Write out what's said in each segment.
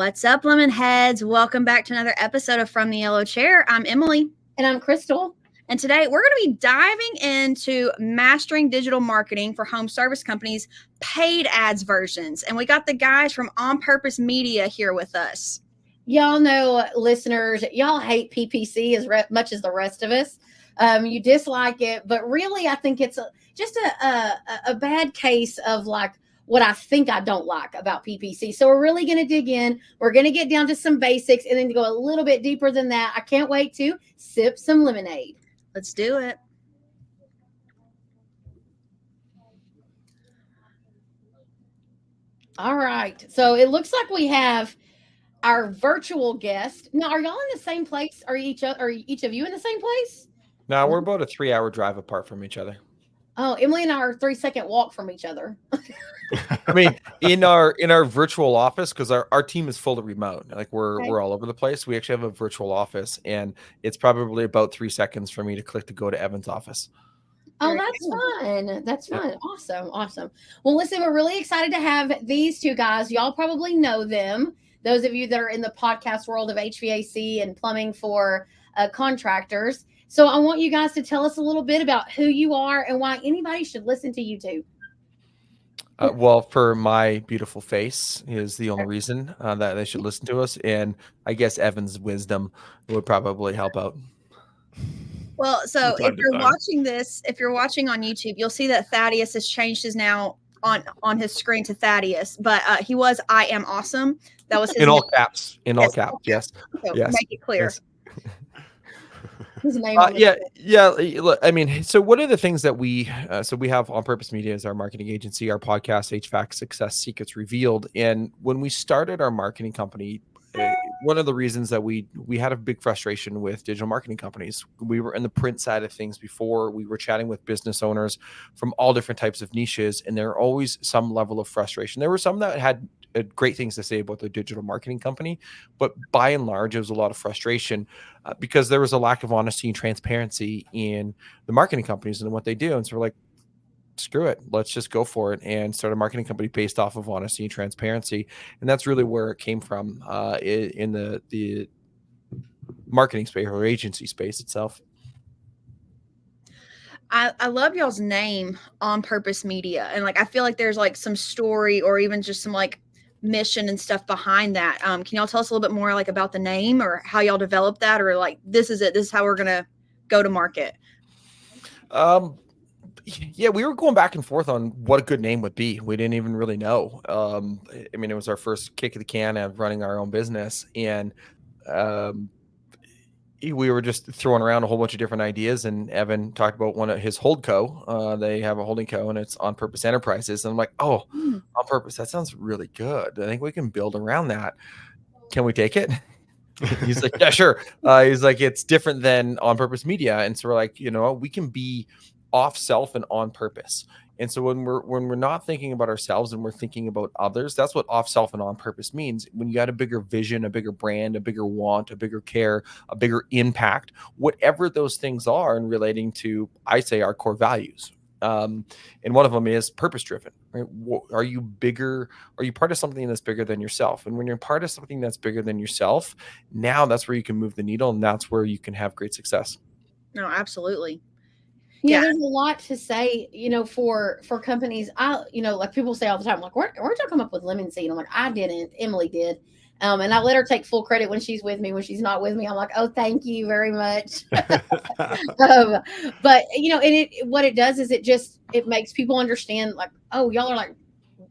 What's up, lemon heads? Welcome back to another episode of From the Yellow Chair. I'm Emily. And I'm Crystal. And today we're going to be diving into mastering digital marketing for home service companies, paid ads versions. And we got the guys from On Purpose Media here with us. Y'all know, listeners, y'all hate PPC as much as the rest of us. You dislike it, but really I think it's just a bad case of like what I think I don't like about PPC. So we're really going to dig in. We're going to get down to some basics and then to go a little bit deeper than that. I can't wait to sip some lemonade. Let's do it. All right. So it looks like we have our virtual guest. Now, are y'all in the same place? Are each of you in the same place? No, we're about a 3-hour drive apart from each other. Oh, Emily and I are 3-second walk from each other. I mean, in our virtual office, because our team is fully remote. Like we're all over the place. We actually have a virtual office, and it's probably about 3 seconds for me to click to go to Evan's office. Oh, that's fun. That's fun. Yep. Awesome. Well, listen, we're really excited to have these two guys. Y'all probably know them. Those of you that are in the podcast world of HVAC and plumbing for contractors. So I want you guys to tell us a little bit about who you are and why anybody should listen to you two. Well, for my beautiful face is the only reason that they should listen to us. And I guess Evan's wisdom would probably help out. Well, so if you're watching this, if you're watching on YouTube, you'll see that Thaddeus has changed his now on his screen to Thaddeus, but he was I am awesome. That was his in all caps. In all caps, yes. So yes. Make it clear. Yes. His name yeah. Look, I mean, so one of the things that we have On Purpose Media as our marketing agency, our podcast, HVAC Success Secrets Revealed. And when we started our marketing company, one of the reasons that we had a big frustration with digital marketing companies, we were in the print side of things before. We were chatting with business owners from all different types of niches, and there were always some level of frustration. There were some that had great things to say about the digital marketing company, but by and large, it was a lot of frustration because there was a lack of honesty and transparency in the marketing companies and what they do. And so we're like, screw it, let's just go for it and start a marketing company based off of honesty and transparency. And that's really where it came from in the marketing space or agency space itself. I love y'all's name, On Purpose Media, and like I feel like there's like some story or even just some like mission and stuff behind that. Can y'all tell us a little bit more like about the name or how y'all developed that, or like this is how we're gonna go to market? Yeah, we were going back and forth on what a good name would be. We didn't even really know. I mean, it was our first kick of the can of running our own business, and we were just throwing around a whole bunch of different ideas. And Evan talked about one of his holdco. They have a holding co, and it's On Purpose Enterprises. And I'm like, On Purpose, that sounds really good. I think we can build around that. Can we take it? He's like, yeah, sure. He's like, it's different than On Purpose Media. And so we're like, we can be off self and on purpose. And so when we're not thinking about ourselves and we're thinking about others, that's what off self and on purpose means. When you got a bigger vision, a bigger brand, a bigger want, a bigger care, a bigger impact, whatever those things are, and relating to, I say, our core values. And one of them is purpose driven. Right? Are you bigger? Are you part of something that's bigger than yourself? And when you're part of something that's bigger than yourself, now that's where you can move the needle, and that's where you can have great success. No, absolutely. Yeah, there's a lot to say, for companies. Like people say all the time, like, where'd y'all come up with lemon seed? I'm like, I didn't. Emily did. And I let her take full credit when she's with me. When she's not with me, I'm like, oh, thank you very much. But what it does is it makes people understand, like, oh, y'all are like,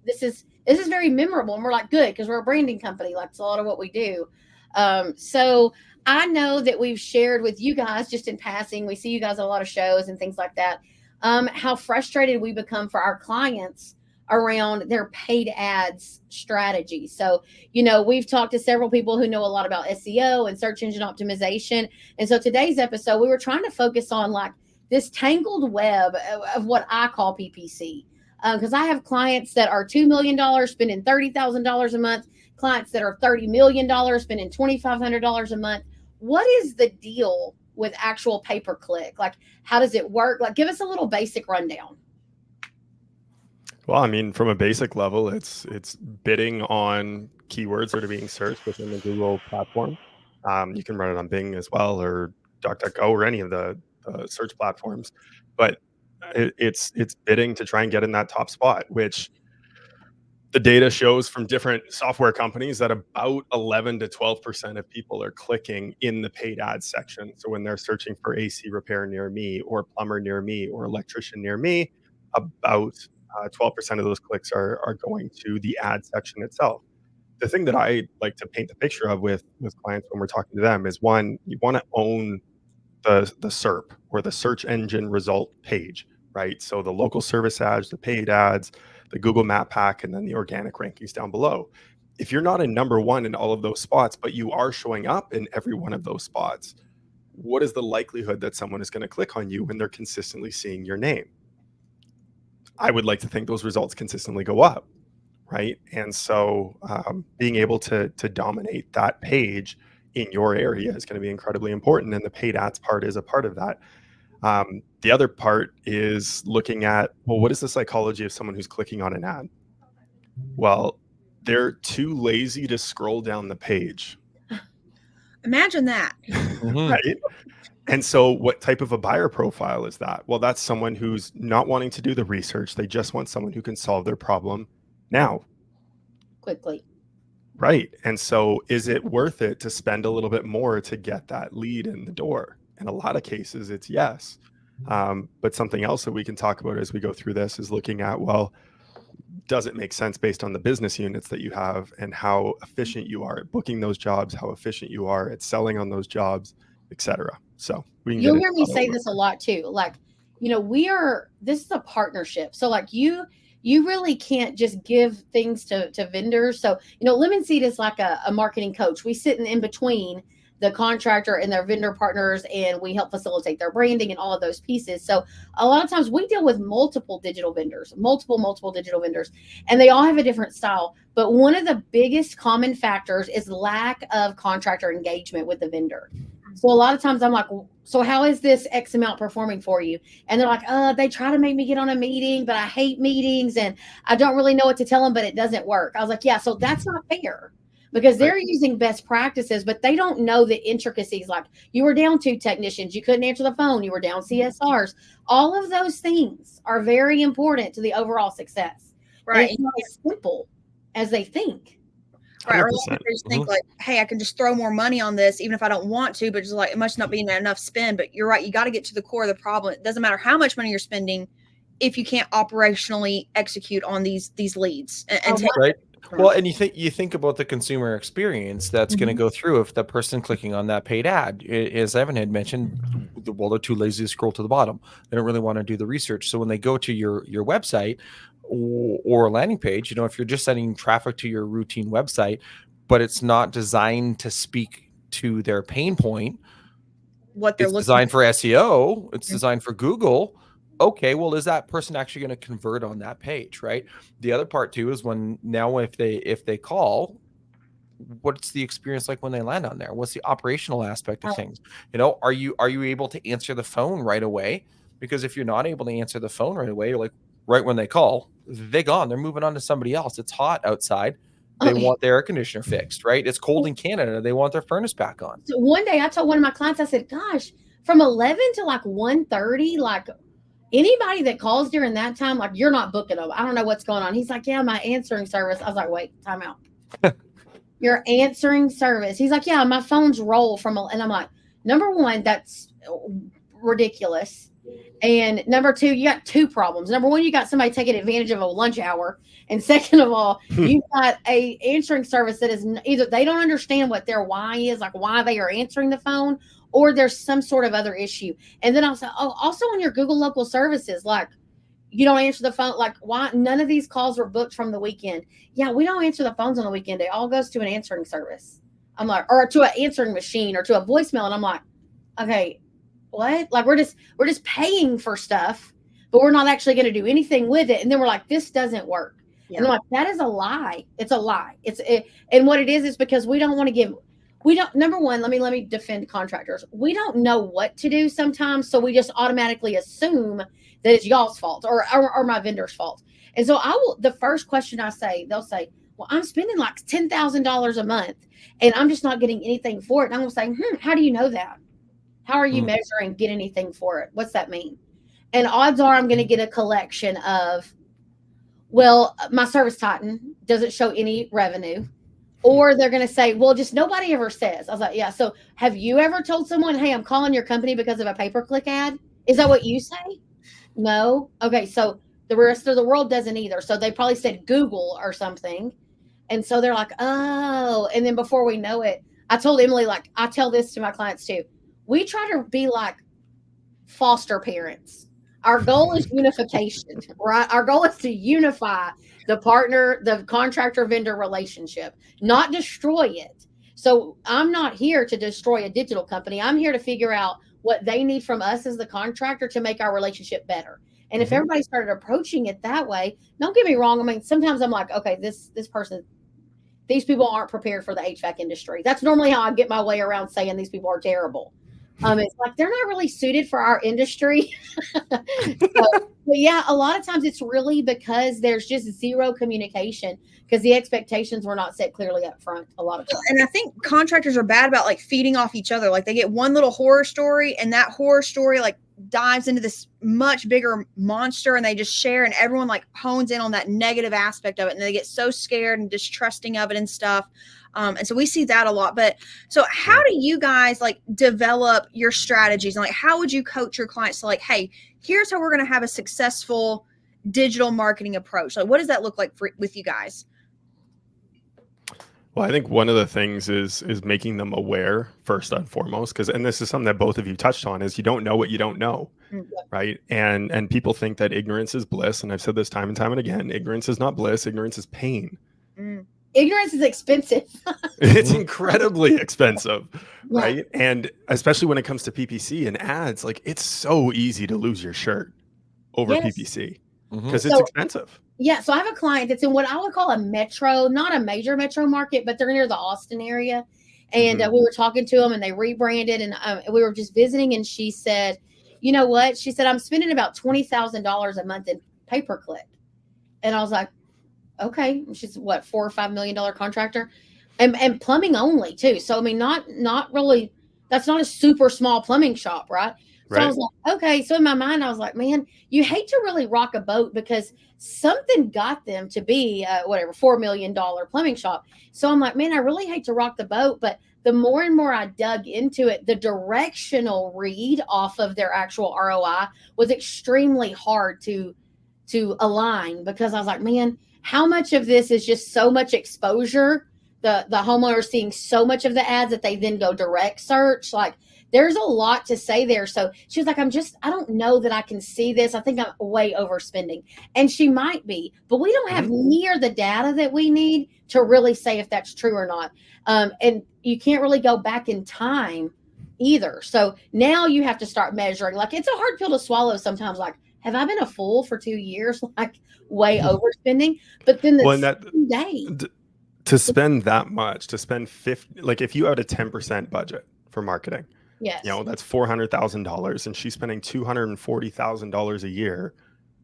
this is very memorable, and we're like, good, because we're a branding company. Like, it's a lot of what we do. So I know that we've shared with you guys just in passing. We see you guys at a lot of shows and things like that. How frustrated we become for our clients around their paid ads strategy. So, we've talked to several people who know a lot about SEO and search engine optimization. And so today's episode, we were trying to focus on like this tangled web of what I call PPC. Because I have clients that are $2 million spending $30,000 a month, clients that are $30 million spending $2,500 a month. What is the deal with actual pay-per-click? Like, how does it work? Like, give us a little basic rundown. Well, I mean, from a basic level, it's bidding on keywords that are being searched within the Google platform. You can run it on Bing as well, or DuckDuckGo, or any of the search platforms. But it's bidding to try and get in that top spot, which the data shows from different software companies that about 11 to 12% of people are clicking in the paid ads section. So when they're searching for AC repair near me, or plumber near me, or electrician near me, about 12% of those clicks are going to the ad section itself. The thing that I like to paint the picture of with clients when we're talking to them is, one, you want to own the SERP, or the search engine result page, right? So the local service ads, the paid ads, the Google Map Pack, and then the organic rankings down below. If you're not in number one in all of those spots, but you are showing up in every one of those spots, what is the likelihood that someone is going to click on you when they're consistently seeing your name? I would like to think those results consistently go up, right? And so being able to dominate that page in your area is going to be incredibly important, and the paid ads part is a part of that. The other part is looking at, well, what is the psychology of someone who's clicking on an ad? Well, they're too lazy to scroll down the page. Imagine that. Right? And so what type of a buyer profile is that? Well, that's someone who's not wanting to do the research. They just want someone who can solve their problem now. Quickly. Right. And so is it worth it to spend a little bit more to get that lead in the door? In a lot of cases, it's yes. But something else that we can talk about as we go through this is looking at, well, does it make sense based on the business units that you have and how efficient you are at booking those jobs, how efficient you are at selling on those jobs, et cetera. So we can You'll hear me say this a lot too. Like, this is a partnership. So like you really can't just give things to vendors. So, Lemon Seed is like a marketing coach. We sit in between the contractor and their vendor partners, and we help facilitate their branding and all of those pieces. So a lot of times we deal with multiple digital vendors, multiple digital vendors, and they all have a different style. But one of the biggest common factors is lack of contractor engagement with the vendor. So a lot of times I'm like, so how is this X amount performing for you? And they're like, they try to make me get on a meeting, but I hate meetings and I don't really know what to tell them, but it doesn't work. I was like, yeah, so that's not fair, because they're using best practices, but they don't know the intricacies. Like, you were down 2 technicians, you couldn't answer the phone, you were down CSRs. All of those things are very important to the overall success. Right. And it's not as simple as they think. Right. 100%. Or they just think like, hey, I can just throw more money on this, even if I don't want to, but just like, it must not be enough spend. But you're right. You got to get to the core of the problem. It doesn't matter how much money you're spending if you can't operationally execute on these leads. Right. Well, and you think about the consumer experience that's going to go through if the person clicking on that paid ad, as Evan had mentioned, well, they're too lazy to scroll to the bottom. They don't really want to do the research. So when they go to your website or a landing page, if you're just sending traffic to your routine website, but it's not designed to speak to their pain point, what they're looking designed for SEO, it's designed for Google. Okay, well, is that person actually going to convert on that page, right? The other part too is if they call, what's the experience like when they land on there? What's the operational aspect of things? Are you able to answer the phone right away? Because if you're not able to answer the phone right away, like right when they call, they're gone. They're moving on to somebody else. It's hot outside. They want their air conditioner fixed, right? It's cold in Canada. They want their furnace back on. So one day I told one of my clients, I said, gosh, from 11 to like 1:30, like anybody that calls during that time, like you're not booking them. I don't know what's going on. He's like, yeah, my answering service. I was like, wait, time out. Your answering service. He's like, yeah, my phones roll and I'm like, number one, that's ridiculous. And number two, you got 2 problems. Number one, you got somebody taking advantage of a lunch hour. And second of all, you got a answering service that is either they don't understand what their why is, like why they are answering the phone, or there's some sort of other issue. And then also on your Google local services, like you don't answer the phone. Like, why? None of these calls were booked from the weekend. Yeah, we don't answer the phones on the weekend. It all goes to an answering service. I'm like, or to an answering machine or to a voicemail. And I'm like, okay, what? Like we're just paying for stuff, but we're not actually going to do anything with it. And then we're like, this doesn't work. Yeah. And I'm like, that is a lie. It's a lie. And what it is because we don't want to give. Number one, let me defend contractors. We don't know what to do sometimes. So we just automatically assume that it's y'all's fault or my vendor's fault. And so the first question I say, they'll say, well, I'm spending like $10,000 a month and I'm just not getting anything for it. And I'm going to say, how do you know that? How are you measuring get anything for it? What's that mean? And odds are I'm going to get a collection of, well, my Service Titan doesn't show any revenue. Or they're going to say, well, just nobody ever says. I was like, yeah. So have you ever told someone, hey, I'm calling your company because of a pay-per-click ad? Is that what you say? No. Okay. So the rest of the world doesn't either. So they probably said Google or something. And so they're like, oh. And then before we know it, I told Emily, like, I tell this to my clients too. We try to be like foster parents. Our goal is unification, right? Our goal is to unify the partner, the contractor vendor relationship, not destroy it. So I'm not here to destroy a digital company. I'm here to figure out what they need from us as the contractor to make our relationship better. And if everybody started approaching it that way, don't get me wrong. I mean, sometimes I'm like, okay, this person, these people aren't prepared for the HVAC industry. That's normally how I get my way around saying these people are terrible. It's like they're not really suited for our industry. But yeah, a lot of times it's really because there's just zero communication because the expectations were not set clearly up front a lot of times. And I think contractors are bad about like feeding off each other. Like they get one little horror story and that horror story like dives into this much bigger monster and they just share and everyone like hones in on that negative aspect of it and they get so scared and distrusting of it and stuff. And so we see that a lot. But so how do you guys like develop your strategies and like how would you coach your clients to like, hey, here's how we're going to have a successful digital marketing approach? Like what does that look like with you guys? Well, I think one of the things is making them aware first and foremost, and this is something that both of you touched on, is you don't know what you don't know, right? And people think that ignorance is bliss, and I've said this time and time and again: ignorance is not bliss; ignorance is pain. Ignorance is expensive. It's incredibly expensive, right? And especially when it comes to PPC and ads, like it's so easy to lose your shirt over PPC because it's expensive. Yeah, so I have a client that's in what I would call a metro, not a major metro market, but they're near the Austin area. And we were talking to them and they rebranded and we were just visiting. And she said, you know what? She said, I'm spending about $20,000 a month in pay-per-click. And I was like, okay. She's what, $4 or $5 million contractor and plumbing only too. So, I mean, not really, that's not a super small plumbing shop, right? So I was like, okay. So in my mind, I was like, man, you hate to really rock a boat because something got them to be $4 million plumbing shop. So I'm like, man, I really hate to rock the boat. But the more and more I dug into it, the directional read off of their actual ROI was extremely hard to align because I was like, man, how much of this is just so much exposure? The homeowner seeing so much of the ads that they then go direct search. Like there's a lot to say there. So she was like, I don't know that I can see this. I think I'm way overspending. And she might be, but we don't have near the data that we need to really say if that's true or not. And you can't really go back in time either. So now you have to start measuring. Like it's a hard pill to swallow sometimes. Like, have I been a fool for 2 years? Like way overspending. But then to spend that much, to spend 50, like if you had a 10% budget for marketing, yes, you know, that's $400,000 and she's spending $240,000 a year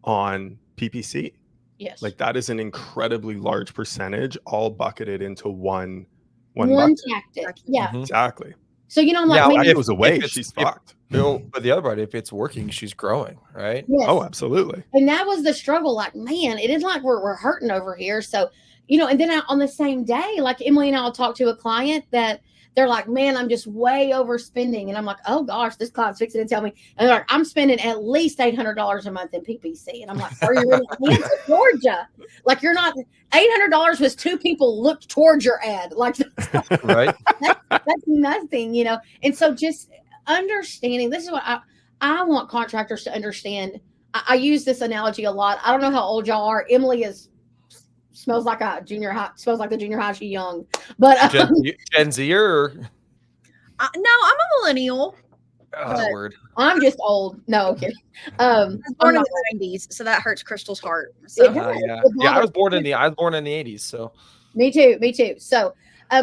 on PPC. Yes. Like that is an incredibly large percentage all bucketed into one tactic. Yeah. Exactly. So, you know, I'm like, if it was away, she's fucked. But the other part, if it's working, she's growing, right? Yes. Oh, absolutely. And that was the struggle. Like, man, it is like we're hurting over here. So, you know, and then on the same day, like Emily and I will talk to a client that they're like, man, I'm just way overspending. And I'm like, oh gosh, this client's fixing to tell me. And they're like, I'm spending at least $800 a month in PPC. And I'm like, are you really Atlanta, Georgia? Like you're not, $800 was 2 people looked towards your ad. Like, right. That's nothing, you know? And so just understanding, this is what I want contractors to understand. I use this analogy a lot. I don't know how old y'all are. Emily smells like the junior high. She's young, but Gen Z or no, I'm a millennial. Word. I'm just old. No, okay. I was born in the 90s, so that hurts Crystal's heart. So I was born in the 80s. So me too. So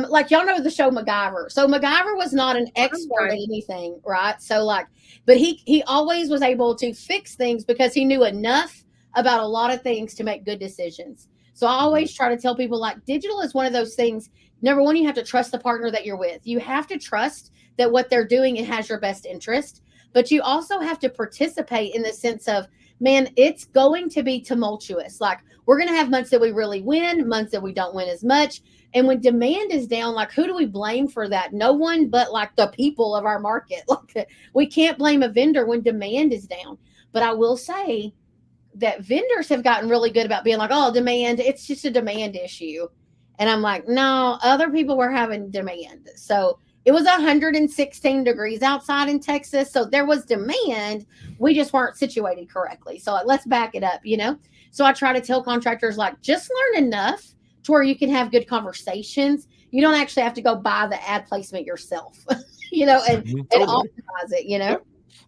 like y'all know the show MacGyver. So MacGyver was not an expert at anything, right? So like, but he always was able to fix things because he knew enough about a lot of things to make good decisions. So I always try to tell people, like, digital is one of those things. Number one, you have to trust the partner that you're with. You have to trust that what they're doing, it has your best interest. But you also have to participate in the sense of, man, it's going to be tumultuous. Like, we're going to have months that we really win, months that we don't win as much. And when demand is down, like, who do we blame for that? No one but like the people of our market. Like, we can't blame a vendor when demand is down. But I will say that vendors have gotten really good about being like, oh, demand, it's just a demand issue. And I'm like, no, other people were having demand. So it was 116 degrees outside in Texas. So there was demand. We just weren't situated correctly. So like, let's back it up, you know? So I try to tell contractors, like, just learn enough to where you can have good conversations. You don't actually have to go buy the ad placement yourself, you know, and optimize it, you know? Yeah.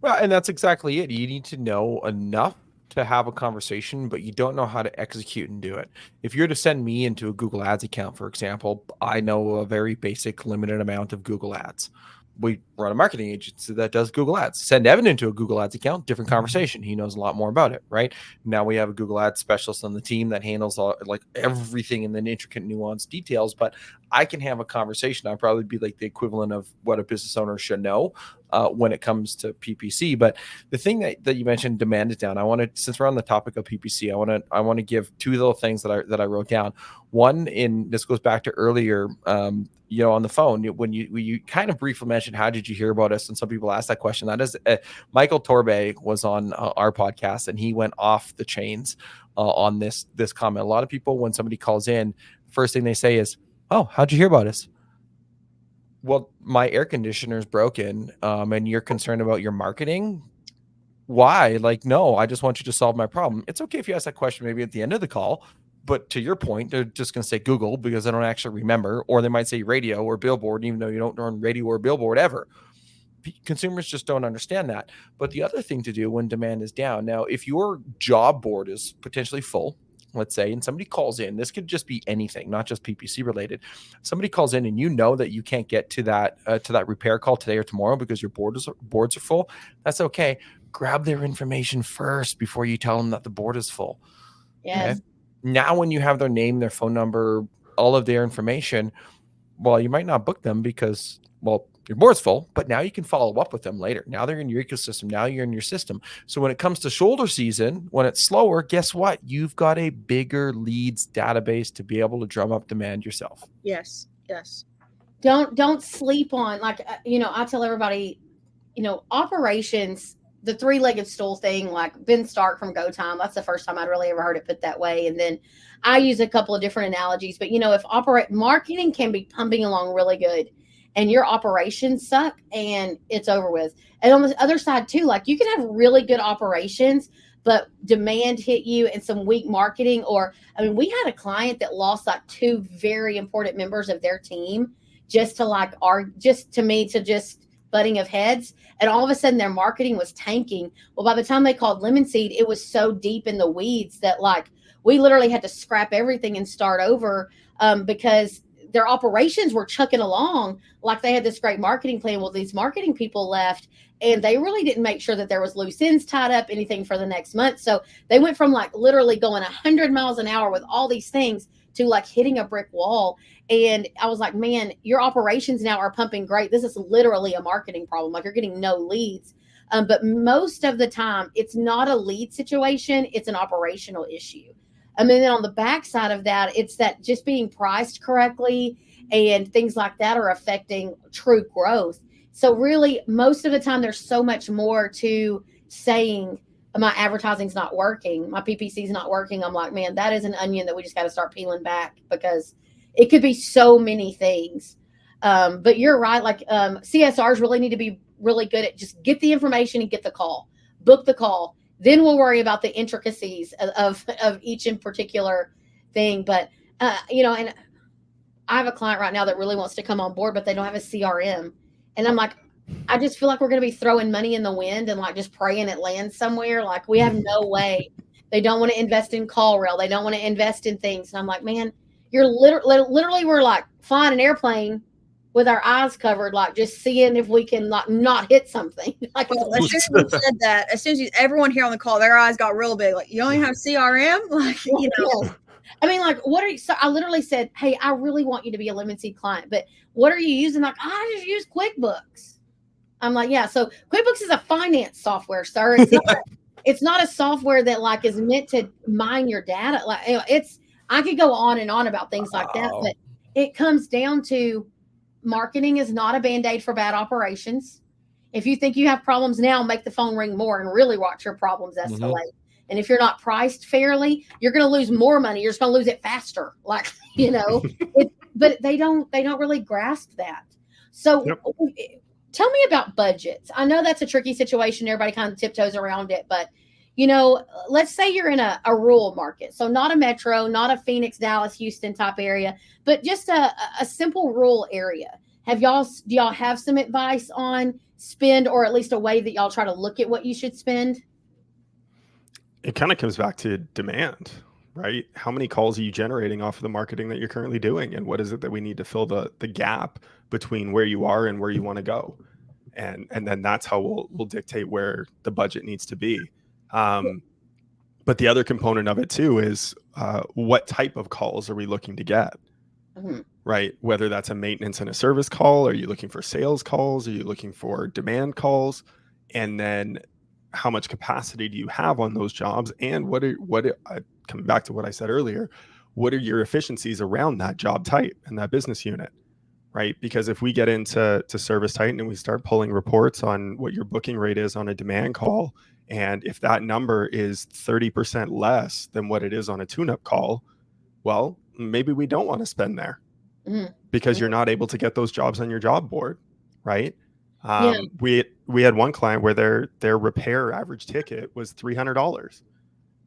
Well, and that's exactly it. You need to know enough to have a conversation, but you don't know how to execute and do it. If you're to send me into a Google Ads account, for example, I know a very basic limited amount of Google Ads. We run a marketing agency that does Google Ads. Send Evan into a Google Ads account, different conversation. He knows a lot more about it, right? Now we have a Google Ads specialist on the team that handles all, like, everything in the intricate, nuanced details. But I can have a conversation. I'll probably be like the equivalent of what a business owner should know when it comes to PPC. But the thing that you mentioned, demand is down. I want to, since we're on the topic of PPC, I want to give two little things that I wrote down. One, in this goes back to earlier, you know, on the phone, when you kind of briefly mentioned, how did you hear about us? And some people ask that question. That is, Michael Torbe was on our podcast, and he went off the chains on this comment. A lot of people, when somebody calls in, first thing they say is, oh, how'd you hear about us? Well, my air conditioner is broken, and you're concerned about your marketing. Why? Like, no, I just want you to solve my problem. It's okay if you ask that question maybe at the end of the call, but to your point, they're just going to say Google because they don't actually remember, or they might say radio or billboard, even though you don't run radio or billboard ever. Consumers just don't understand that. But the other thing to do when demand is down, now, if your job board is potentially full, let's say, and somebody calls in, this could just be anything, not just PPC related. Somebody calls in and you know that you can't get to that repair call today or tomorrow because your boards are full. That's okay. Grab their information first before you tell them that the board is full. Yes. Okay? Now, when you have their name, their phone number, all of their information, well, you might not book them because, well, your board's full, but now you can follow up with them later. Now they're in your ecosystem. Now you're in your system. So when it comes to shoulder season, when it's slower, guess what? You've got a bigger leads database to be able to drum up demand yourself. Yes. Yes. Don't sleep on, like, you know, I tell everybody, you know, operations, the three-legged stool thing, like Ben Stark from Go Time, that's the first time I'd really ever heard it put that way. And then I use a couple of different analogies, but, you know, if marketing can be pumping along really good and your operations suck, and it's over with. And on the other side too, like, you can have really good operations, but demand hit you and some weak marketing. Or, I mean, we had a client that lost like 2 very important members of their team just butting of heads. And all of a sudden their marketing was tanking. Well, by the time they called Lemon Seed, it was so deep in the weeds that, like, we literally had to scrap everything and start over because their operations were chucking along like they had this great marketing plan. Well, these marketing people left and they really didn't make sure that there was loose ends tied up, anything for the next month. So they went from like literally going 100 miles an hour with all these things to like hitting a brick wall. And I was like, man, your operations now are pumping great. This is literally a marketing problem. Like, you're getting no leads. But most of the time it's not a lead situation. It's an operational issue. And then on the backside of that, it's that just being priced correctly and things like that are affecting true growth. So really, most of the time, there's so much more to saying my advertising's not working, my PPC's not working. I'm like, man, that is an onion that we just got to start peeling back, because it could be so many things. But you're right. Like, CSRs really need to be really good at just get the information and get the call, book the call. Then we'll worry about the intricacies of each in particular thing. But, you know, and I have a client right now that really wants to come on board, but they don't have a CRM. And I'm like, I just feel like we're going to be throwing money in the wind and like just praying it lands somewhere. Like, we have no way. They don't want to invest in CallRail. They don't want to invest in things. And I'm like, man, you're literally we're like flying an airplane with our eyes covered, like just seeing if we can like not hit something. Like, well, as soon as you said that, everyone here on the call, their eyes got real big. Like, you only have CRM, like, you know. I mean, like, what are you? So I literally said, "Hey, I really want you to be a Lemon Seed client, but what are you using?" Like, I just use QuickBooks. I'm like, yeah. So QuickBooks is a finance software, sir. It's not a software that like is meant to mine your data. Like, it's. I could go on and on about things like that, but it comes down to marketing is not a band-aid for bad operations. If you think you have problems now, make the phone ring more and really watch your problems escalate. And if you're not priced fairly, you're going to lose more money. You're just going to lose it faster. Like, but they don't really grasp that. So tell me about budgets. I know that's a tricky situation. Everybody kind of tiptoes around it, but let's say you're in a rural market. So not a metro, not a Phoenix, Dallas, Houston type area, but just a simple rural area. Do y'all have some advice on spend, or at least a way that y'all try to look at what you should spend? It kind of comes back to demand, right? How many calls are you generating off of the marketing that you're currently doing? And what is it that we need to fill the gap between where you are and where you want to go? And then that's how we'll dictate where the budget needs to be. But the other component of it too is what type of calls are we looking to get? Right? Whether that's a maintenance and a service call, are you looking for sales calls? Are you looking for demand calls? And then how much capacity do you have on those jobs? And coming back to what I said earlier, what are your efficiencies around that job type and that business unit? Right? Because if we get into Service Titan and we start pulling reports on what your booking rate is on a demand call, and if that number is 30% less than what it is on a tune-up call, well, maybe we don't want to spend there because you're not able to get those jobs on your job board, right? We had one client where their repair average ticket was $300.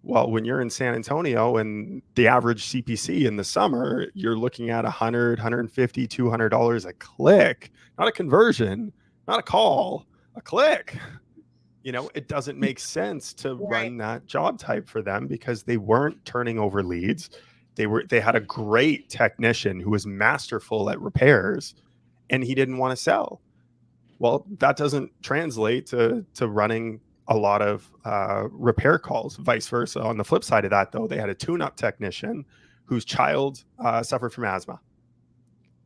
Well, when you're in San Antonio and the average CPC in the summer, you're looking at $100, $150, $200 a click, not a conversion, not a call, a click. It doesn't make sense to run that job type for them because they weren't turning over leads. They had a great technician who was masterful at repairs, and he didn't want to sell. Well, that doesn't translate to running a lot of repair calls. Vice versa. On the flip side of that, though, they had a tune-up technician whose child suffered from asthma.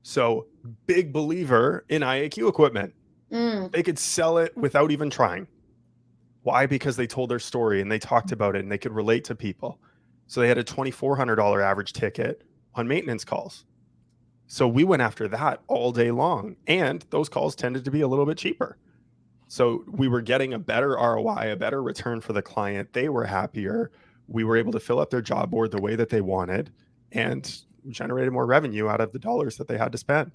So big believer in IAQ equipment. They could sell it without even trying. Why? Because they told their story and they talked about it and they could relate to people. So they had a $2,400 average ticket on maintenance calls. So we went after that all day long. And those calls tended to be a little bit cheaper. So we were getting a better ROI, a better return for the client. They were happier. We were able to fill up their job board the way that they wanted and generated more revenue out of the dollars that they had to spend.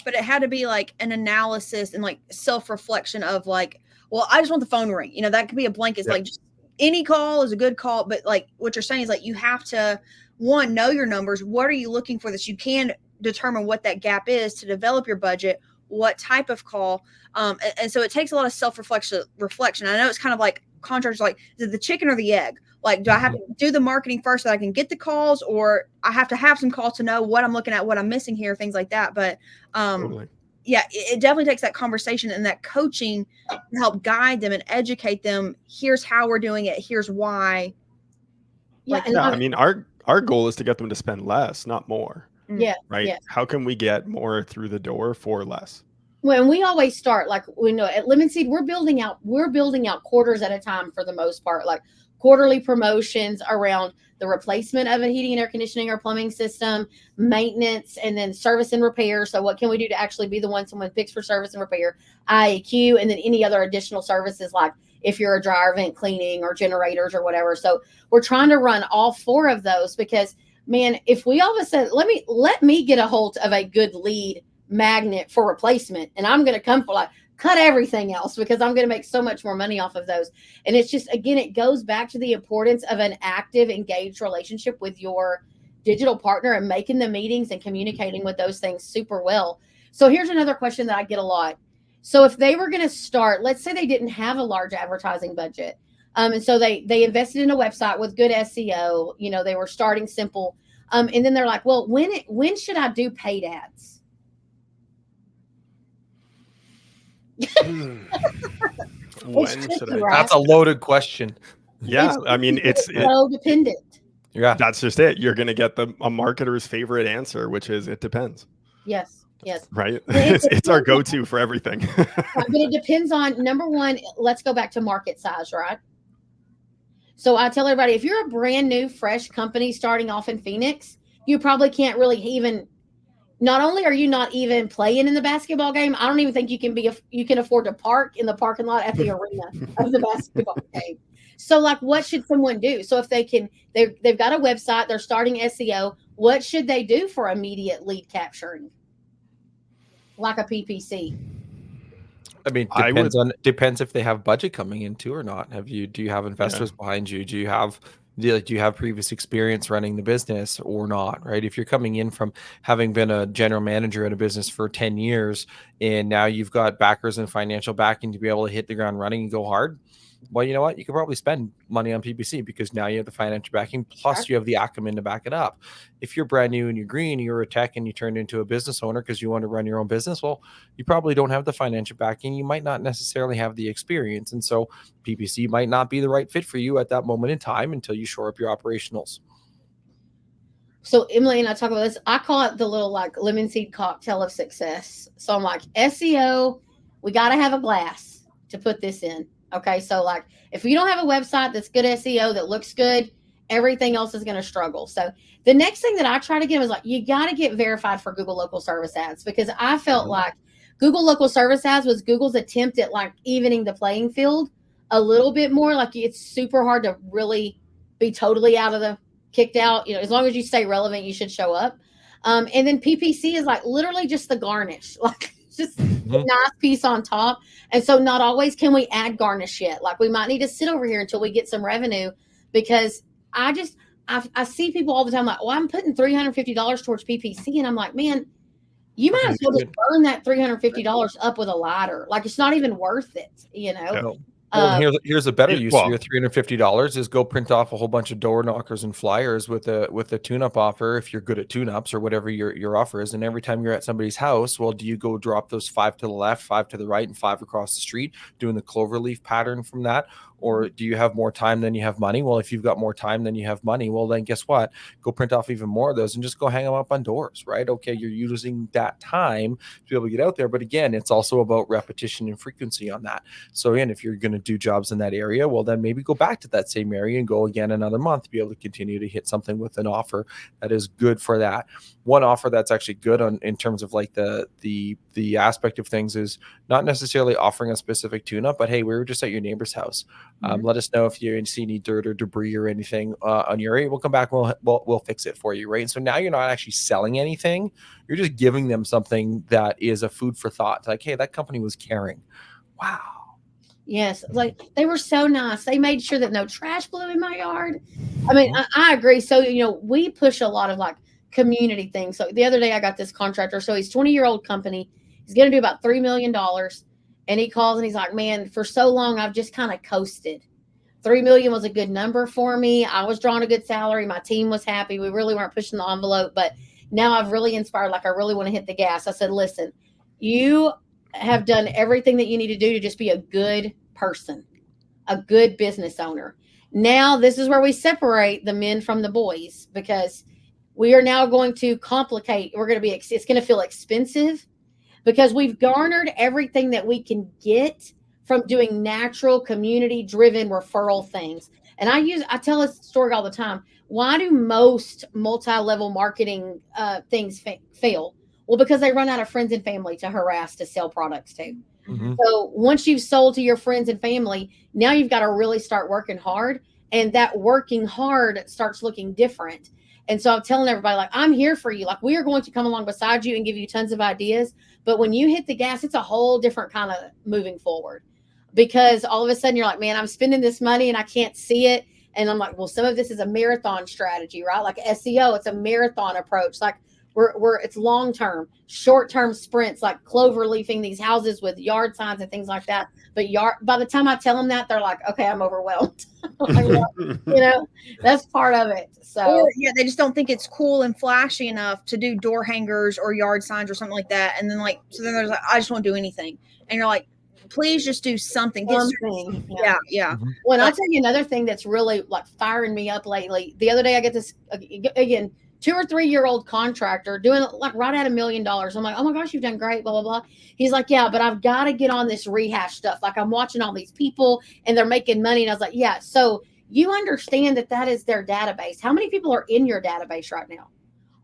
But it had to be like an analysis and like self-reflection of like, well, I just want the phone ring. That could be a blanket. Like just any call is a good call. But like what you're saying is like, you have to, one, know your numbers. What are you looking for that you can determine what that gap is to develop your budget, what type of call. And so it takes a lot of self-reflection. I know it's kind of like contractors, like, is it the chicken or the egg? Like, do I have to do the marketing first so that I can get the calls, or I have to have some calls to know what I'm looking at, what I'm missing here, things like that. But it definitely takes that conversation and that coaching to help guide them and educate them. Here's how we're doing it. Here's why. I mean, our goal is to get them to spend less, not more. Yeah. Right. Yeah. How can we get more through the door for less? When we always start, like we know at Lemon Seed, we're building out quarters at a time for the most part, like quarterly promotions around the replacement of a heating and air conditioning or plumbing system, maintenance, and then service and repair. So what can we do to actually be the one someone picks for service and repair, IAQ, and then any other additional services like if you're a dryer vent cleaning or generators or whatever. So we're trying to run all four of those because, man, if we all of a sudden, let me get a hold of a good lead magnet for replacement, and I'm going to come for like cut everything else because I'm going to make so much more money off of those. And it's just, again, it goes back to the importance of an active, engaged relationship with your digital partner and making the meetings and communicating with those things super well. So here's another question that I get a lot. So if they were going to start, let's say they didn't have a large advertising budget. And so they invested in a website with good SEO, they were starting simple. And then they're like, well, when should I do paid ads? When should I? Right? That's a loaded question. Yeah, I mean, it's so dependent. Yeah. That's just it. You're going to get a marketer's favorite answer, which is it depends. Yes. Right. It's our go-to for everything. But it depends on, number one, let's go back to market size, right? So I tell everybody, if you're a brand new, fresh company starting off in Phoenix, you probably can't really even, not only are you not even playing in the basketball game, I don't even think you can afford to park in the parking lot at the arena of the basketball game. So like, what should someone do? So if they've got a website, they're starting SEO, what should they do for immediate lead capturing? Like a PPC. I mean, depends if they have budget coming in too or not. Do you have investors behind you? Do you have previous experience running the business or not? Right. If you're coming in from having been a general manager in a business for 10 years and now you've got backers and financial backing to be able to hit the ground running and go hard, well, you know what? You could probably spend money on PPC because now you have the financial backing, plus you have the acumen to back it up. If you're brand new and you're green, you're a tech and you turned into a business owner because you want to run your own business, well, you probably don't have the financial backing. You might not necessarily have the experience. And so PPC might not be the right fit for you at that moment in time until you shore up your operationals. So Emily and I talk about this. I call it the little like lemon seed cocktail of success. So I'm like, SEO, we got to have a glass to put this in. Okay. So like, if you don't have a website that's good SEO, that looks good, everything else is going to struggle. So the next thing that I try to get is like, you got to get verified for Google local service ads, because I felt like Google local service ads was Google's attempt at like evening the playing field a little bit more. Like, it's super hard to really be totally kicked out. You know, as long as you stay relevant, you should show up. And then PPC is like literally just the garnish, like just a nice piece on top. And so not always can we add garnish yet. Like, we might need to sit over here until we get some revenue, because I see people all the time like, well, I'm putting $350 towards PPC. And I'm like, man, you might as well just burn that $350 up with a lighter. Like, it's not even worth it, you know? Well, here's a better use of your $350 is go print off a whole bunch of door knockers and flyers with a tune-up offer if you're good at tune-ups or whatever your offer is. And every time you're at somebody's house, well, do you go drop those 5 to the left, 5 to the right, and 5 across the street, doing the cloverleaf pattern from that? Or do you have more time than you have money? Well, if you've got more time than you have money, well, then guess what? Go print off even more of those and just go hang them up on doors, right? Okay, you're using that time to be able to get out there. But again, it's also about repetition and frequency on that. So again, if you're going to do jobs in that area, well, then maybe go back to that same area and go again another month to be able to continue to hit something with an offer that is good for that. One offer that's actually good in terms of like the aspect of things is not necessarily offering a specific tune-up, but hey, we were just at your neighbor's house. Let us know if you see any dirt or debris or anything on your area. We'll come back. We'll fix it for you, right? And so now you're not actually selling anything. You're just giving them something that is a food for thought. Like, hey, that company was caring. Wow. Yes, like they were so nice. They made sure that no trash blew in my yard. I mean, I agree. So, you know, we push a lot of like community things. So the other day I got this contractor. So he's 20-year-old company. He's going to do about $3 million. And he calls and he's like, man, for so long, I've just kind of coasted. 3 million was a good number for me. I was drawing a good salary. My team was happy. We really weren't pushing the envelope, but now I've really inspired. Like, I really want to hit the gas. I said, listen, you have done everything that you need to do to just be a good person, a good business owner. Now this is where we separate the men from the boys, because we are now going to complicate. It's going to feel expensive, because we've garnered everything that we can get from doing natural community driven referral things. And I tell this story all the time. Why do most multi-level marketing things fail? Well, because they run out of friends and family to harass to sell products to. So once you've sold to your friends and family, now you've got to really start working hard, and that working hard starts looking different. And so I'm telling everybody, like, I'm here for you. Like, we are going to come along beside you and give you tons of ideas. But when you hit the gas, it's a whole different kind of moving forward, because all of a sudden you're like, man, I'm spending this money and I can't see it. And I'm like, well, some of this is a marathon strategy, right? Like SEO, it's a marathon approach. Like it's long-term, short-term sprints, like clover leafing these houses with yard signs and things like that. But by the time I tell them that, they're like, okay, I'm overwhelmed. You know, that's part of it. So, or they just don't think it's cool and flashy enough to do door hangers or yard signs or something like that. And then so then there's like, I just won't do anything. And you're like, please just do something. Something. Yeah. Yeah. Mhm. Well, and I'll tell you another thing that's really like firing me up lately. The other day, I get this again, 2 or 3 year old contractor doing like right at $1 million. I'm like, oh my gosh, you've done great, blah, blah, blah. He's like, yeah, but I've got to get on this rehash stuff. Like I'm watching all these people and they're making money. And I was like, yeah. So you understand that is their database. How many people are in your database right now?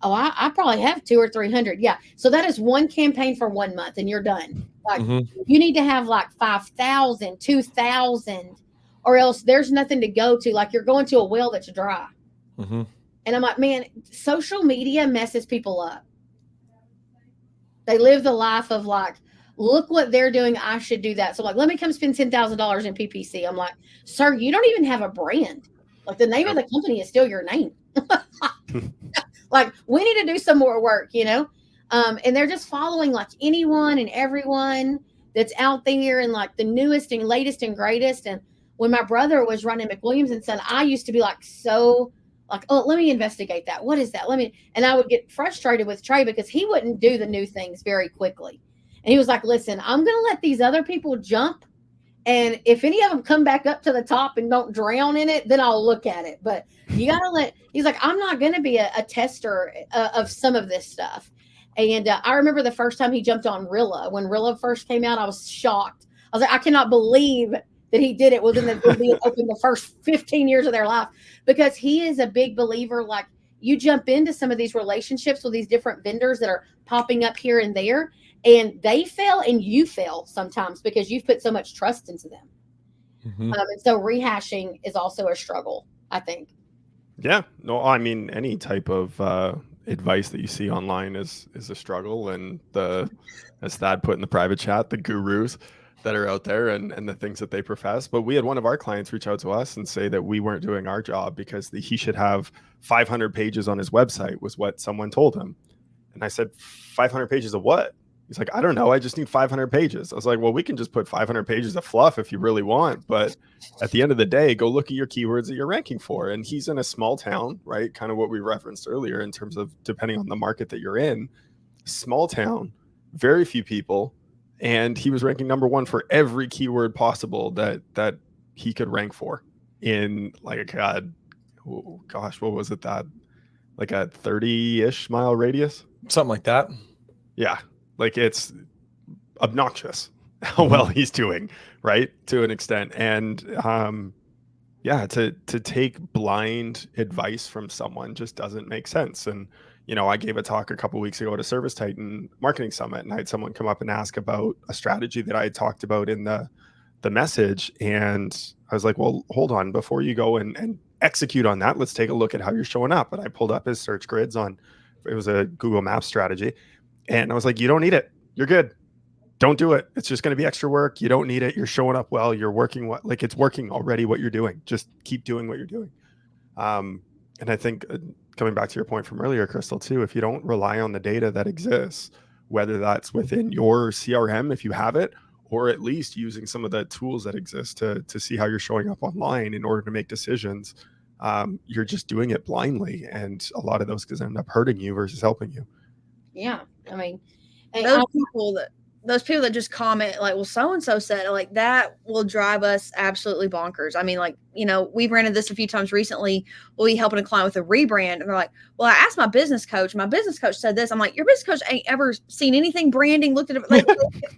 Oh, I probably have 200 or 300. Yeah. So that is one campaign for 1 month and you're done. Like you need to have like 5,000, 2,000, or else there's nothing to go to. Like you're going to a well that's dry. And I'm like, man, social media messes people up. They live the life of like, look what they're doing. I should do that. So like, let me come spend $10,000 in PPC. I'm like, sir, you don't even have a brand. Like the name of the company is still your name. Like we need to do some more work, you know? And they're just following like anyone and everyone that's out there and like the newest and latest and greatest. And when my brother was running McWilliams and Son, I used to be like, so like, oh, let me investigate that. What is that? And I would get frustrated with Trey because he wouldn't do the new things very quickly. And he was like, listen, I'm going to let these other people jump. And if any of them come back up to the top and don't drown in it, then I'll look at it. But you got to he's like, I'm not going to be a tester of some of this stuff. And I remember the first time he jumped on Rilla. When Rilla first came out, I was shocked. I was like, I cannot believe that he did it within being open the first 15 years of their life, because he is a big believer. Like you jump into some of these relationships with these different vendors that are popping up here and there, and they fail and you fail sometimes because you've put so much trust into them. And so rehashing is also a struggle, I think. Yeah, no, I mean, any type of advice that you see online is a struggle. And as Thad put in the private chat, the gurus that are out there and the things that they profess. But we had one of our clients reach out to us and say that we weren't doing our job because he should have 500 pages on his website was what someone told him. And I said, 500 pages of what? He's like, I don't know. I just need 500 pages. I was like, well, we can just put 500 pages of fluff if you really want. But at the end of the day, go look at your keywords that you're ranking for. And he's in a small town, right? Kind of what we referenced earlier in terms of depending on the market that you're in. Small town, very few people. And he was ranking number 1 for every keyword possible that he could rank for in like what was it, that like a 30-ish mile radius? Something like that. Yeah. Like it's obnoxious how well he's doing, right? To an extent. And to take blind advice from someone just doesn't make sense. And, you know, I gave a talk a couple of weeks ago at a Service Titan Marketing Summit, and I had someone come up and ask about a strategy that I had talked about in the message. And I was like, well, hold on, before you go and execute on that, let's take a look at how you're showing up. And I pulled up his search grids it was a Google Maps strategy. And I was like, you don't need it. You're good. Don't do it. It's just going to be extra work. You don't need it. You're showing up well. You're working like it's working already what you're doing. Just keep doing what you're doing. And I think coming back to your point from earlier, Crystal, too, if you don't rely on the data that exists, whether that's within your CRM, if you have it, or at least using some of the tools that exist to see how you're showing up online in order to make decisions, you're just doing it blindly. And a lot of those could end up hurting you versus helping you. Yeah. I mean, those people that just comment like, well, so-and-so said, like, that will drive us absolutely bonkers. I mean, like, you know, we've ran into this a few times recently. We'll be helping a client with a rebrand. And they're like, well, I asked my business coach. My business coach said this. I'm like, your business coach ain't ever seen anything branding, looked at it, like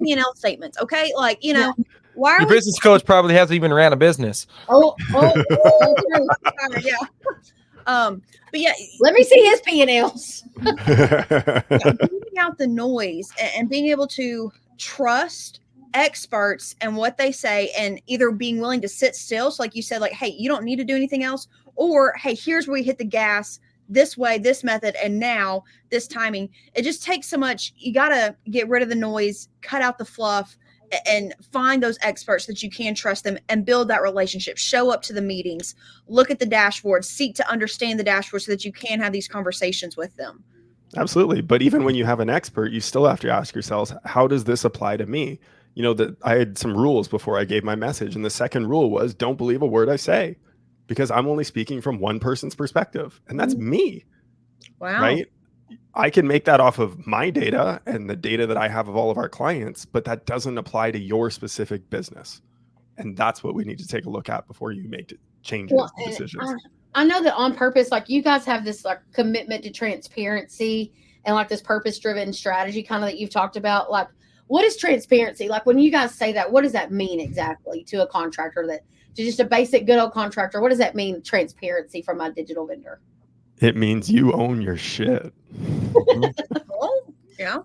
P&L statements. Okay. Like, you know, why are your business coach probably hasn't even ran a business. Yeah. But yeah, let me see his P&Ls. Taking out the noise and being able to trust experts and what they say, and either being willing to sit still. So like you said, like, hey, you don't need to do anything else, or hey, here's where we hit the gas this way, this method, and now this timing. It just takes so much. You got to get rid of the noise, cut out the fluff, and find those experts that you can trust them and build that relationship. Show up to the meetings, look at the dashboard, seek to understand the dashboard so that you can have these conversations with them. Absolutely. But even when you have an expert, you still have to ask yourselves, how does this apply to me? You know, that I had some rules before I gave my message. And the second rule was, don't believe a word I say, because I'm only speaking from one person's perspective, and that's me. Wow. Right. I can make that off of my data and the data that I have of all of our clients, but that doesn't apply to your specific business. And that's what we need to take a look at before you make changes and decisions. I know that on purpose, like you guys have this like commitment to transparency and like this purpose-driven strategy kind of that you've talked about. Like, what is transparency? Like when you guys say that, what does that mean exactly to a contractor, that to just a basic good old contractor? What does that mean, transparency from my digital vendor? It means you own your shit. Well, yeah.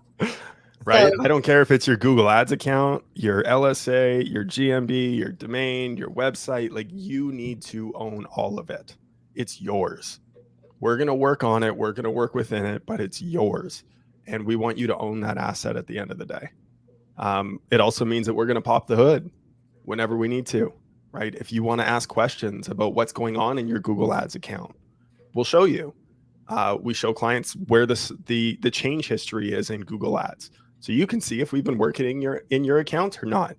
Right. So, I don't care if it's your Google Ads account, your LSA, your GMB, your domain, your website. Like, you need to own all of it. It's yours. We're going to work on it. We're going to work within it, but it's yours. And we want you to own that asset at the end of the day. It also means that we're going to pop the hood whenever we need to, right? If you want to ask questions about what's going on in your Google Ads account, we'll show you. We show clients where the change history is in Google Ads. So you can see if we've been working in your account or not.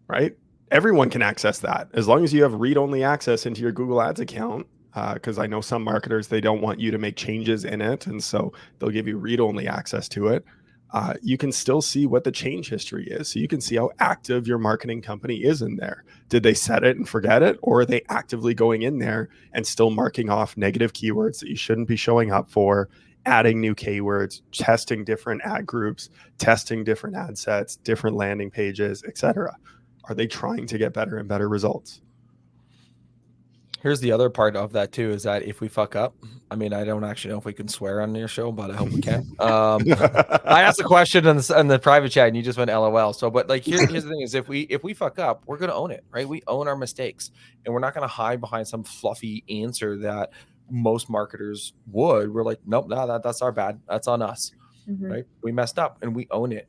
Right? Everyone can access that as long as you have read-only access into your Google Ads account. Because I know some marketers, they don't want you to make changes in it, and so they'll give you read-only access to it. You can still see what the change history is. So you can see how active your marketing company is in there. Did they set it and forget it? Or are they actively going in there and still marking off negative keywords that you shouldn't be showing up for, adding new keywords, testing different ad groups, testing different ad sets, different landing pages, etc.? Are they trying to get better and better results? Here's the other part of that too, is that if we fuck up, I mean, I don't actually know if we can swear on your show, but I hope we can. I asked a question in the private chat and you just went LOL. So, but like, here's the thing is, if we fuck up, we're going to own it, right? We own our mistakes, and we're not going to hide behind some fluffy answer that most marketers would. We're like, nope, no, that's our bad. That's on us, right? We messed up and we own it.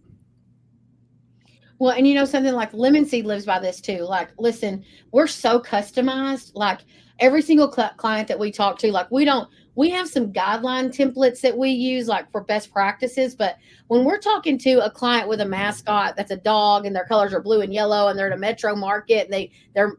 well, and you know, something like Lemon Seed lives by this too. Like, listen, we're so customized. Like every single client that we talk to, like we have some guideline templates that we use like for best practices. But when we're talking to a client with a mascot that's a dog and their colors are blue and yellow and they're in a metro market and they have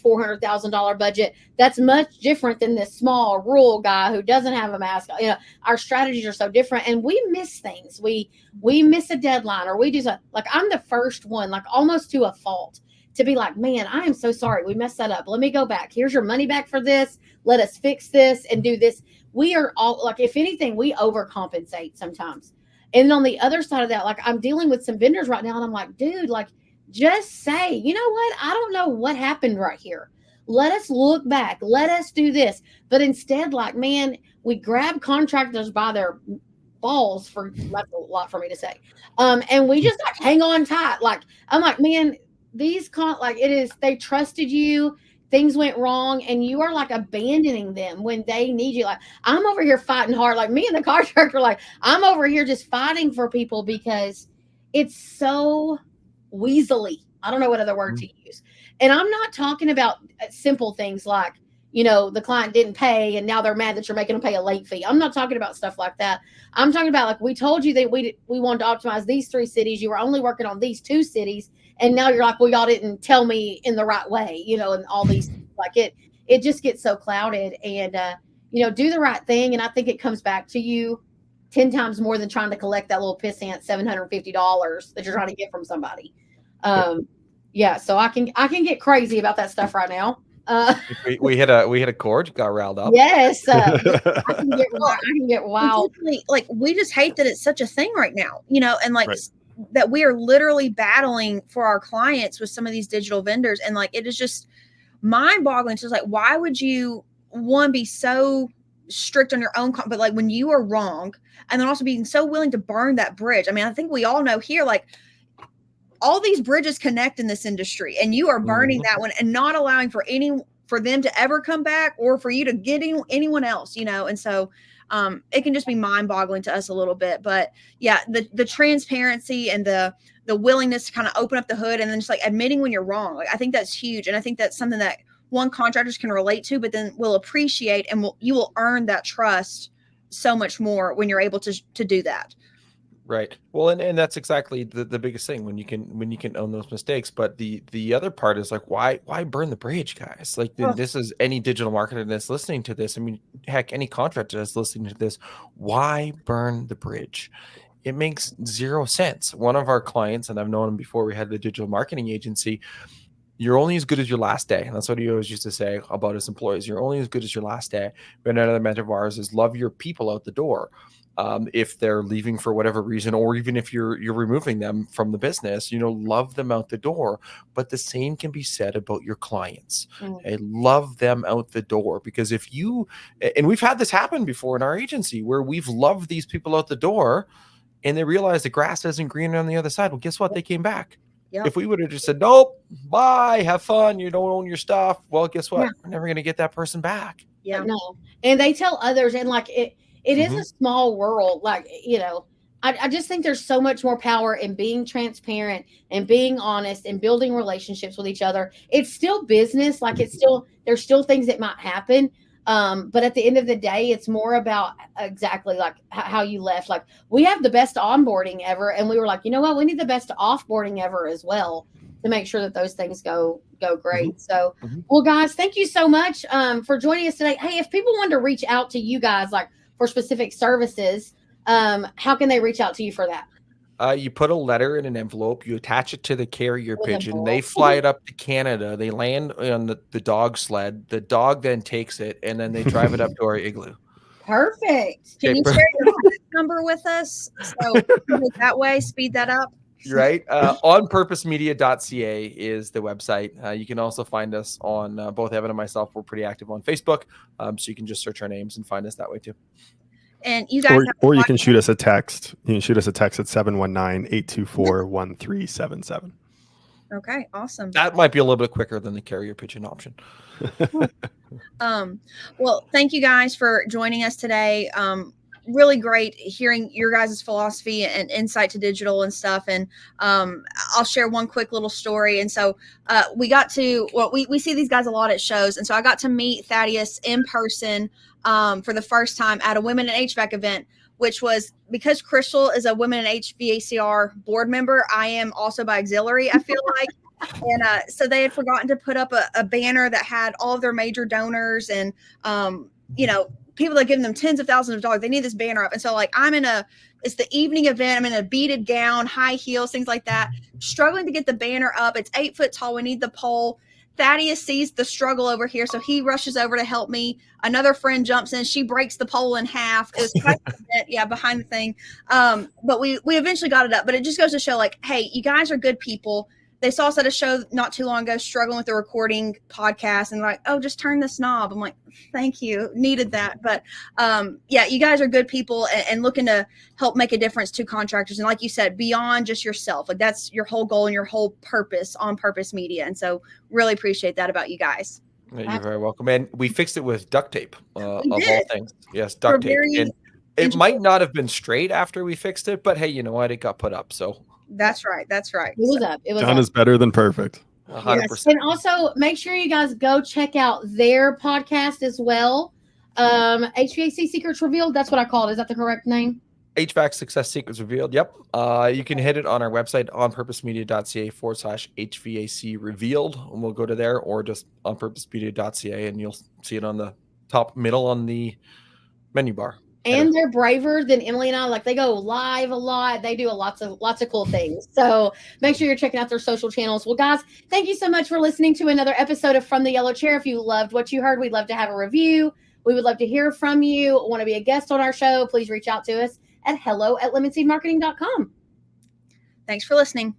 $400,000 budget, that's much different than this small rural guy who doesn't have a mascot. You know, our strategies are so different, and we miss things. We miss a deadline, or we do something. Like, I'm the first one, like almost to a fault, to be like, man, I am so sorry. We messed that up. Let me go back. Here's your money back for this. Let us fix this and do this. We are all like, if anything, we overcompensate sometimes. And on the other side of that, like I'm dealing with some vendors right now and I'm like, dude, like just say, you know what? I don't know what happened right here. Let us look back. Let us do this. But instead, like, man, we grab contractors by their balls, for that's a lot for me to say. And we just like hang on tight. Like, I'm like, man, they trusted you, things went wrong, and you are like abandoning them when they need you. Like, I'm over here fighting hard, like me and the contractor, like I'm over here just fighting for people because it's so weaselly. I don't know what other word to use. And I'm not talking about simple things like, you know, the client didn't pay and now they're mad that you're making them pay a late fee. I'm not talking about stuff like that. I'm talking about like, we told you that we wanted to optimize these 3 cities. You were only working on these 2 cities. And now you're like, well, y'all didn't tell me in the right way, you know, and all these, like it just gets so clouded. And, you know, do the right thing. And I think it comes back to you 10 times more than trying to collect that little pissant $750 that you're trying to get from somebody. Yeah, so I can get crazy about that stuff right now. We hit a chord, got riled up. Yes, I can get wild. Like, we just hate that it's such a thing right now, you know, and like right. that we are literally battling for our clients with some of these digital vendors, and like it is just mind-boggling. It's just like, why would you be so strict on your own, but like when you are wrong, and then also being so willing to burn that bridge. I mean, I think we all know here, like, all these bridges connect in this industry, and you are burning that one and not allowing for them to ever come back or for you to get anyone else, you know? And so it can just be mind-boggling to us a little bit, but yeah, the transparency and the willingness to kind of open up the hood and then just like admitting when you're wrong. Like, I think that's huge. And I think that's something that contractors can relate to, but then will appreciate, and you will earn that trust so much more when you're able to do that. Right. Well, and that's exactly the biggest thing when you can own those mistakes. But the other part is like, why burn the bridge, guys? Like, Ugh. this is any digital marketer that's listening to this. I mean, heck, any contractor that's listening to this, why burn the bridge? It makes zero sense. One of our clients, and I've known him before we had the digital marketing agency, you're only as good as your last day. And that's what he always used to say about his employees. You're only as good as your last day. But another mentor of ours is love your people out the door. If they're leaving for whatever reason, or even if you're removing them from the business, love them out the door. But the same can be said about your clients. Okay? Love them out the door, because if you, and we've had this happen before in our agency where we've loved these people out the door and they realize the grass isn't greener on the other side. Well, guess what? They came back. Yep. If we would have just said, nope, bye, have fun, you don't own your stuff, well, guess what? Yeah. We're never going to get that person back. Yeah. No. And they tell others, and like it is Mhm. a small world. Like, I just think there's so much more power in being transparent and being honest and building relationships with each other. It's still business. Like, there's still things that might happen. But at the end of the day, it's more about exactly like how you left. Like, we have the best onboarding ever. And we were like, you know what? We need the best offboarding ever as well to make sure that those things go great. So, well, guys, thank you so much for joining us today. Hey, if people wanted to reach out to you guys, like for specific services, how can they reach out to you for that? You put a letter in an envelope, you attach it to the carrier With pigeon, envelope. they fly it up to Canada, they land on the dog sled, the dog then takes it, and then they drive it up to our igloo. Perfect. Can you Okay. share your phone number with us? So we can do it that way, speed that up. Right. Onpurposemedia.ca is the website. You can also find us on both Evan and myself. We're pretty active on Facebook. So you can just search our names and find us that way too. And you guys or you can shoot us a text. You can shoot us a text at 719-824-1377. Okay, awesome. That might be a little bit quicker than the carrier pigeon option. Well, thank you guys for joining us today. Really great hearing your guys' philosophy and insight to digital and stuff. And I'll share one quick little story. And so we see these guys a lot at shows. And so I got to meet Thaddeus in person for the first time at a Women in HVAC event, which was because Crystal is a Women in HVACR board member. I am also by auxiliary, I feel like. And so they had forgotten to put up a banner that had all of their major donors and, people that give them tens of thousands of dollars. They need this banner up. And so like it's the evening event. I'm in a beaded gown, high heels, things like that, struggling to get the banner up. It's 8 foot tall. We need the pole. Thaddeus sees the struggle over here. So he rushes over to help me. Another friend jumps in. She breaks the pole in half. It was quite a bit, behind the thing. But we eventually got it up. But it just goes to show like, hey, you guys are good people. They saw us at a show not too long ago, struggling with the recording podcast, and like, oh, just turn this knob. I'm like, thank you, needed that. But you guys are good people and looking to help make a difference to contractors. And like you said, beyond just yourself, like that's your whole goal and your whole purpose on Purpose Media. And so really appreciate that about you guys. You're very welcome. And we fixed it with duct tape of all things. Yes, duct tape. And it might not have been straight after we fixed it, but hey, you know what? It got put up. So That's right. It was up. Done is better than perfect. 100%. Yes. And also make sure you guys go check out their podcast as well. HVAC Secrets Revealed. That's what I call it. Is that the correct name? HVAC Success Secrets Revealed. Yep. You can hit it on our website, onpurposemedia.ca/HVAC Revealed. And we'll go to there, or just onpurposemedia.ca, and you'll see it on the top middle on the menu bar. And they're braver than Emily and I. Like, they go live a lot. They do lots of cool things. So make sure you're checking out their social channels. Well, guys, thank you so much for listening to another episode of From the Yellow Chair. If you loved what you heard, we'd love to have a review. We would love to hear from you. Want to be a guest on our show? Please reach out to us at hello@lemonseedmarketing.com. Thanks for listening.